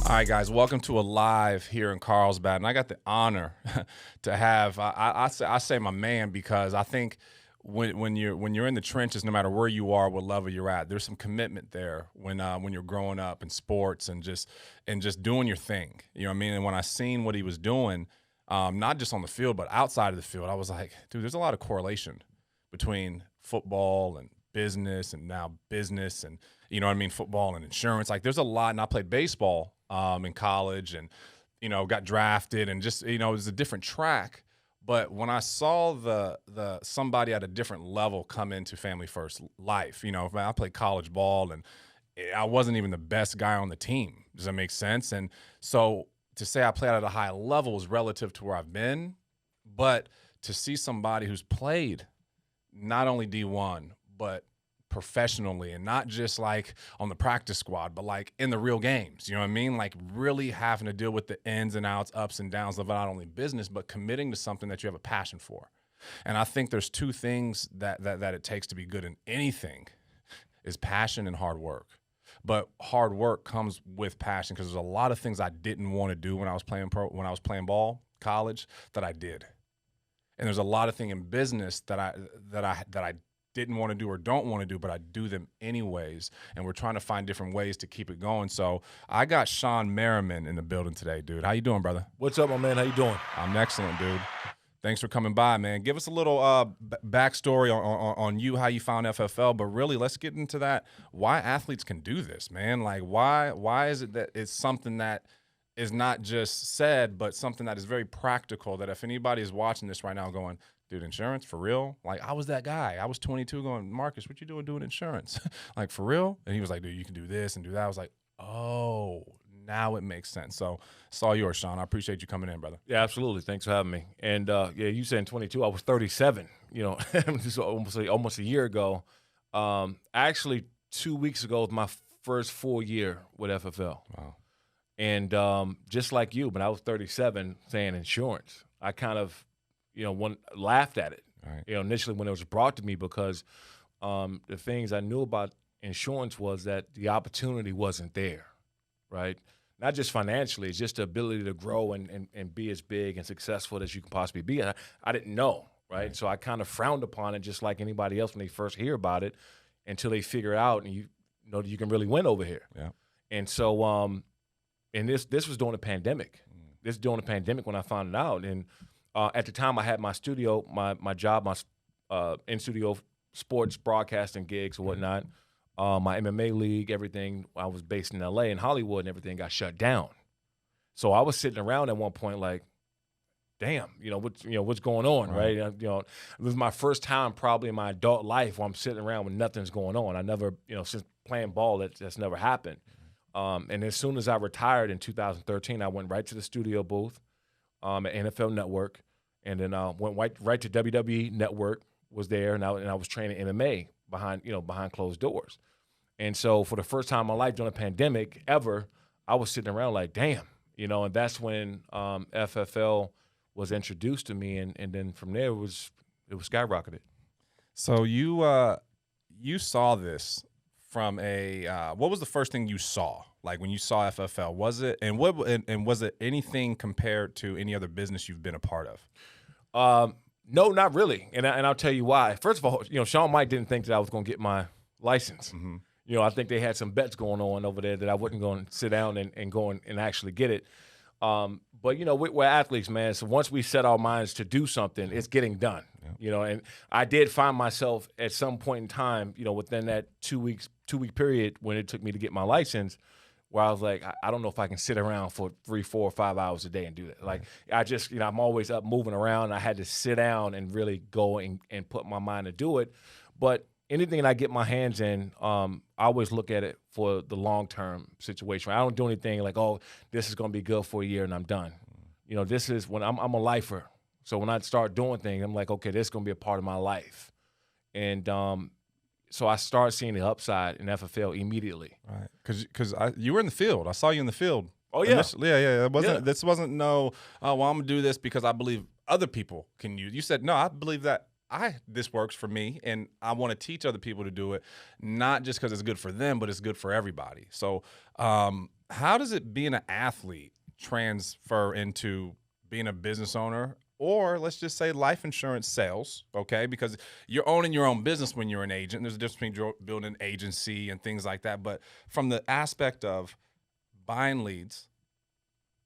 All right, guys, welcome to a live here in Carlsbad, and I got the honor to have I say my man because I think when you're in the trenches, no matter where you are, what level you're at, there's some commitment there when you're growing up in sports and just doing your thing. You know what I mean? And when I seen what he was doing, not just on the field but outside of the field, I was like, dude, there's a lot of correlation between football and business, and now business and you know what I mean, football and insurance. Like there's a lot, and I played baseball in college, and got drafted, and just it was a different track. But when I saw the somebody at a different level come into Family First life, I played college ball, and I wasn't even the best guy on the team. Does that make sense? And so to say I played at a high level is relative to where I've been, but to see somebody who's played not only D1 but professionally, and not just like on the practice squad, but like in the real games, you know what I mean? Like really having to deal with the ins and outs, ups and downs of not only business, but committing to something that you have a passion for. And I think there's two things that it takes to be good in anything is passion and hard work. But hard work comes with passion, because there's a lot of things I didn't want to do when I was playing ball, college, that I did. And there's a lot of things in business that I didn't want to do or don't want to do, but I do them anyways. And we're trying to find different ways to keep it going. So I got Shawn Merriman in the building today, dude. How you doing, brother? What's up, my man? How you doing? I'm excellent, dude. Thanks for coming by, man. Give us a little backstory on you, how you found FFL, but really let's get into that. Why athletes can do this, man? Like why is it that it's something that is not just said, but something that is very practical, that if anybody is watching this right now going, dude, insurance, for real? Like, I was that guy. I was 22 going, Marcus, what you doing insurance? Like, for real? And he was like, dude, you can do this and do that. I was like, oh, now it makes sense. So it's all yours, Shawn. I appreciate you coming in, brother. Yeah, absolutely. Thanks for having me. And, you saying 22. I was 37, just almost a year ago. Actually, 2 weeks ago was my first full year with FFL. Wow. And just like you, when I was 37 saying insurance, I kind of laughed at it, right. Initially when it was brought to me, because the things I knew about insurance was that the opportunity wasn't there, right? Not just financially, it's just the ability to grow and be as big and successful as you can possibly be. And I didn't know, right? So I kind of frowned upon it, just like anybody else when they first hear about it, until they figure out and you know that you can really win over here. Yeah. And so and this was during the pandemic. This is during the pandemic when I found it out. And at the time, I had my studio, my job, my in-studio sports broadcasting gigs and whatnot, my MMA league, everything. I was based in L.A. and Hollywood, and everything got shut down. So I was sitting around at one point like, damn, what's going on, right? It was my first time probably in my adult life where I'm sitting around when nothing's going on. I never, since playing ball, that's never happened. And as soon as I retired in 2013, I went right to the studio booth at NFL Network, and then went right to WWE Network, was there, and I was training MMA behind closed doors. And so for the first time in my life during a pandemic ever, I was sitting around like, damn, and that's when FFL was introduced to me, and then from there it was skyrocketed. So you saw this from what was the first thing you saw? Like when you saw FFL, was it anything compared to any other business you've been a part of? No, not really. And I'll tell you why. First of all, Shawn Mike didn't think that I was going to get my license. Mm-hmm. I think they had some bets going on over there that I wasn't going to sit down and go and actually get it. But we're athletes, man. So once we set our minds to do something, it's getting done. Yeah. And I did find myself at some point in time, within that 2 week period when it took me to get my license, where I was like, I don't know if I can sit around for 3, 4, or 5 hours a day and do that. Like, I just, I'm always up moving around. I had to sit down and really go and put my mind to do it. But anything that I get my hands in, I always look at it for the long-term situation. I don't do anything like, oh, this is going to be good for a year and I'm done. This is when I'm a lifer. So when I start doing things, I'm like, okay, this is going to be a part of my life. And so I started seeing the upside in FFL immediately. Right, because you were in the field. I saw you in the field. Oh yeah, yeah. This wasn't well, I'm gonna do this because I believe other people can use. You said no. I believe that this works for me, and I want to teach other people to do it, not just because it's good for them, but it's good for everybody. So, how does it being an athlete transfer into being a business owner, or let's just say life insurance sales, okay? Because you're owning your own business when you're an agent. There's a difference between building an agency and things like that. But from the aspect of buying leads,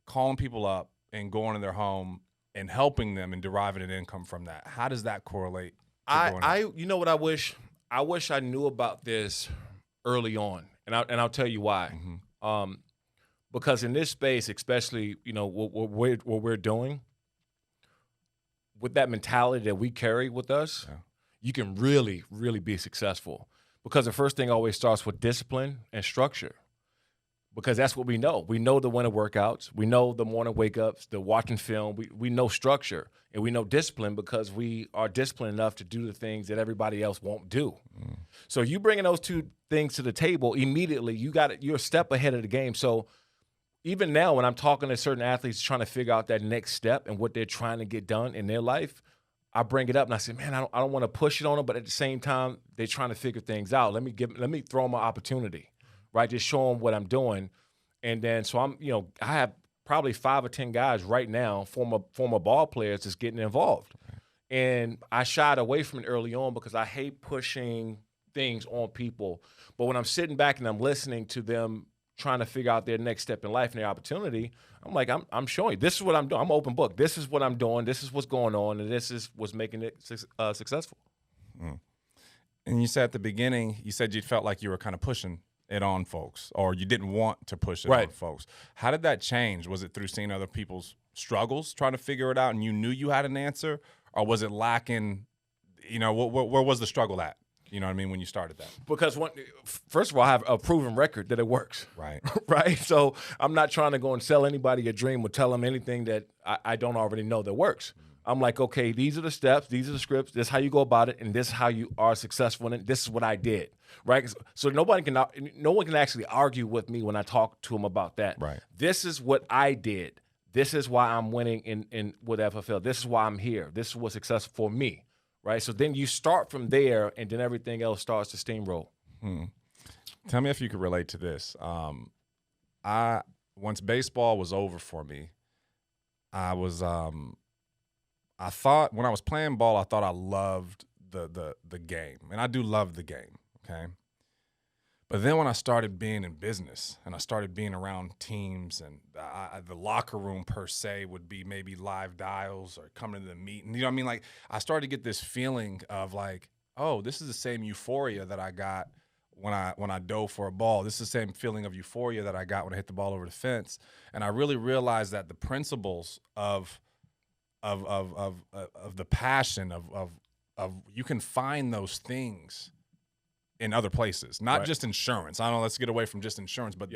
calling people up and going to their home and helping them and deriving an income from that, how does that correlate to going out? You know what I wish? I wish I knew about this early on, and I'll tell you why. Because in this space, especially, you know, what we're doing, with that mentality that we carry with us, you can really, really be successful. Because the first thing always starts with discipline and structure. Because that's what we know. We know the winter workouts. We know the morning wake-ups, the watching film. We know structure, and we know discipline because we are disciplined enough to do the things that everybody else won't do. So you bringing those two things to the table, immediately you're a step ahead of the game. So even now when I'm talking to certain athletes trying to figure out that next step and what they're trying to get done in their life, I bring it up and I say, man, I don't want to push it on them, but at the same time, they're trying to figure things out. Let me throw them an opportunity, right? Just show them what I'm doing. And then, so I have probably 5 or 10 guys right now, former ball players, that's getting involved. And I shied away from it early on because I hate pushing things on people. But when I'm sitting back and I'm listening to them trying to figure out their next step in life and their opportunity, I'm like, I'm showing you. This is what I'm doing. I'm open book. This is what I'm doing. This is what's going on, and this is what's making it successful. And you said at the beginning, you said you felt like you were kind of pushing it on folks, or you didn't want to push it on folks. How did that change? Was it through seeing other people's struggles, trying to figure it out, and you knew you had an answer, or was it lacking? You know, where was the struggle at? You know what I mean, when you started that? Because first of all, I have a proven record that it works. Right. Right? So I'm not trying to go and sell anybody a dream or tell them anything that I don't already know that works. I'm like, okay, these are the steps, these are the scripts, this is how you go about it, and this is how you are successful in it. This is what I did, right? So no one can actually argue with me when I talk to them about that. Right. This is what I did. This is why I'm winning in with FFL. This is why I'm here. This is what's successful for me. Right, so then you start from there, and then everything else starts to steamroll. Tell me if you could relate to this. Once baseball was over for me, I thought when I was playing ball, I thought I loved the game, and I do love the game. Okay, but then when I started being in business and I started being around teams, and the locker room per se would be maybe live dials or coming to the meeting. You know what I mean? Like, I started to get this feeling of like, oh, this is the same euphoria that I got when I dove for a ball. This is the same feeling of euphoria that I got when I hit the ball over the fence. And I really realized that the principles of the passion of you can find those things in other places, not just insurance. I don't know, let's get away from just insurance, but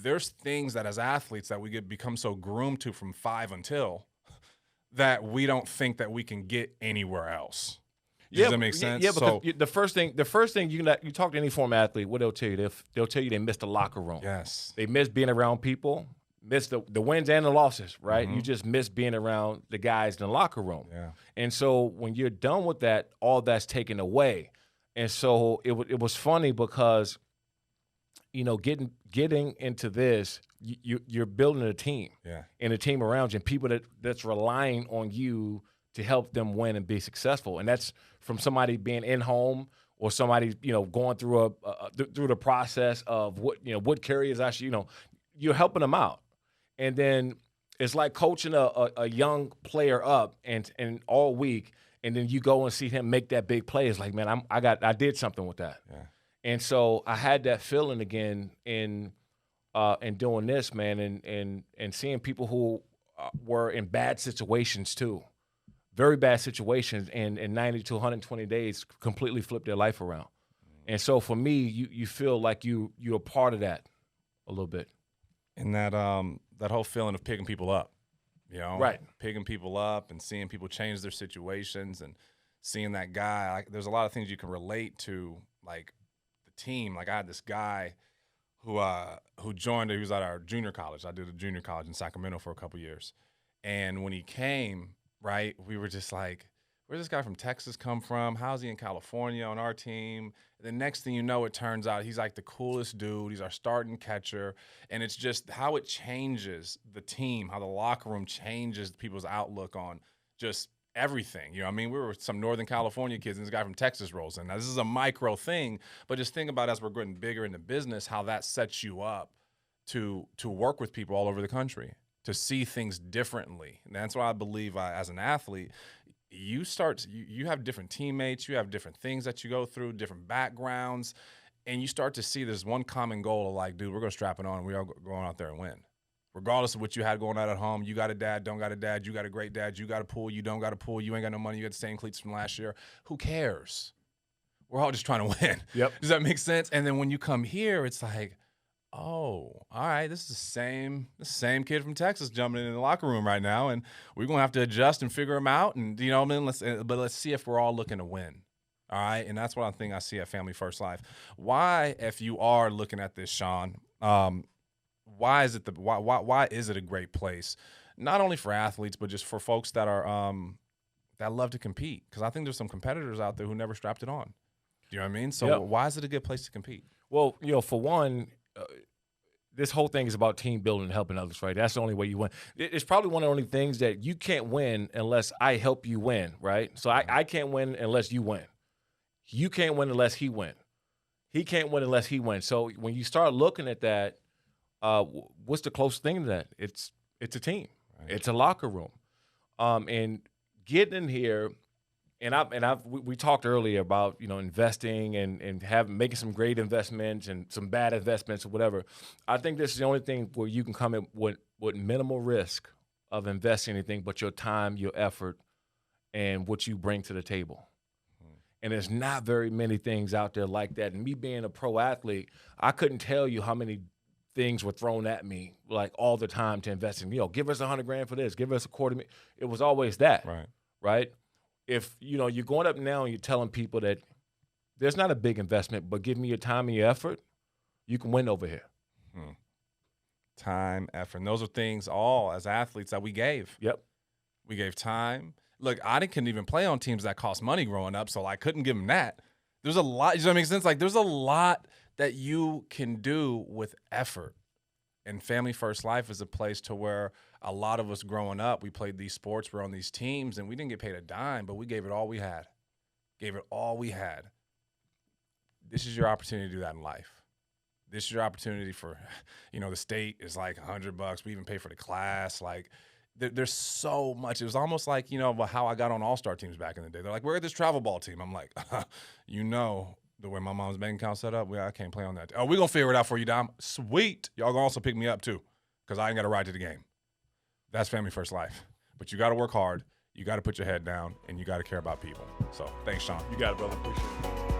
there's things that as athletes that we become so groomed to from 5 until that we don't think that we can get anywhere else. Does that make sense? Yeah, because the first thing you talk to any former athlete, what they'll tell you, they'll tell you they miss the locker room. Yes. They miss being around people, miss the wins and the losses, right? You just miss being around the guys in the locker room. Yeah. And so when you're done with that, all that's taken away. And so it was funny because, you know, getting into this, you're building a team, and a team around you, and people that's relying on you to help them win and be successful. And that's from somebody being in home or somebody, you know, going through through the process of what carriers actually, you know, you're helping them out. And then it's like coaching a young player up and all week. And then you go and see him make that big play. It's like, man, I did something with that. Yeah. And so I had that feeling again in doing this, man, and seeing people who were in bad situations too, very bad situations, and in 90 to 120 days completely flipped their life around. And so for me, you feel like you're a part of that a little bit. And that whole feeling of picking people up. You know, picking people up and seeing people change their situations and seeing that guy. There's a lot of things you can relate to, like the team. Like I had this guy who joined. He was at our junior college. I did a junior college in Sacramento for a couple years, and when he came, we were just like, where's this guy from Texas come from? How's he in California on our team? The next thing you know, it turns out he's like the coolest dude. He's our starting catcher. And it's just how it changes the team, how the locker room changes people's outlook on just everything. You know what I mean? We were some Northern California kids, and this guy from Texas rolls in. Now, this is a micro thing, but just think about as we're getting bigger into business, how that sets you up to work with people all over the country, to see things differently. And that's why I believe as an athlete, you have different teammates, you have different things that you go through, different backgrounds, and you start to see there's one common goal of like, dude, we're going to strap it on and we're going out there and win. Regardless of what you had going on at home, you got a dad, don't got a dad, you got a great dad, you got a pool, you don't got a pool, you ain't got no money, you got the same cleats from last year. Who cares? We're all just trying to win. Yep. Does that make sense? And then when you come here, it's like, oh, all right, this is the same kid from Texas jumping in the locker room right now, and we're gonna have to adjust and figure him out. And you know what I mean? Let's see if we're all looking to win. All right, and that's what I think I see at Family First Life. Why, if you are looking at this, Shawn, why is it a great place? Not only for athletes, but just for folks that are that love to compete. Because I think there's some competitors out there who never strapped it on. Do you know what I mean? So why is it a good place to compete? Well, for one, this whole thing is about team building and helping others, right? That's the only way you win. It's probably one of the only things that you can't win unless I help you win, right? So I can't win unless you win. You can't win unless he win. He can't win unless he wins. So when you start looking at that, what's the closest thing to that? It's a team. Right. It's a locker room. And getting in here, we talked earlier about investing and making some great investments and some bad investments or whatever. I think this is the only thing where you can come in with minimal risk of investing anything but your time, your effort, and what you bring to the table. And there's not very many things out there like that. And me being a pro athlete, I couldn't tell you how many things were thrown at me like all the time to invest in. Give us $100,000 for this, give us $250,000. It was always that, right? If you're going up now and you're telling people that there's not a big investment, but give me your time and your effort, you can win over here. Time, effort. And those are things all as athletes that we gave. Yep. We gave time. Look, I couldn't even play on teams that cost money growing up, so I couldn't give them that. There's a lot. Does that make sense? Like, there's a lot that you can do with effort. And Family First Life is a place to where a lot of us growing up, we played these sports, we're on these teams, and we didn't get paid a dime, but we gave it all we had. Gave it all we had. This is your opportunity to do that in life. This is your opportunity for, the state is like $100. We even pay for the class. Like, there's so much. It was almost like, how I got on all-star teams back in the day. They're like, we're at this travel ball team. I'm like, the way my mom's bank account set up, I can't play on that. Oh, we're going to figure it out for you, Dom. Sweet. Y'all going to also pick me up, too, because I ain't got to ride to the game. That's Family First Life. But you got to work hard. You got to put your head down, and you got to care about people. So thanks, Shawn. You got it, brother. Appreciate it.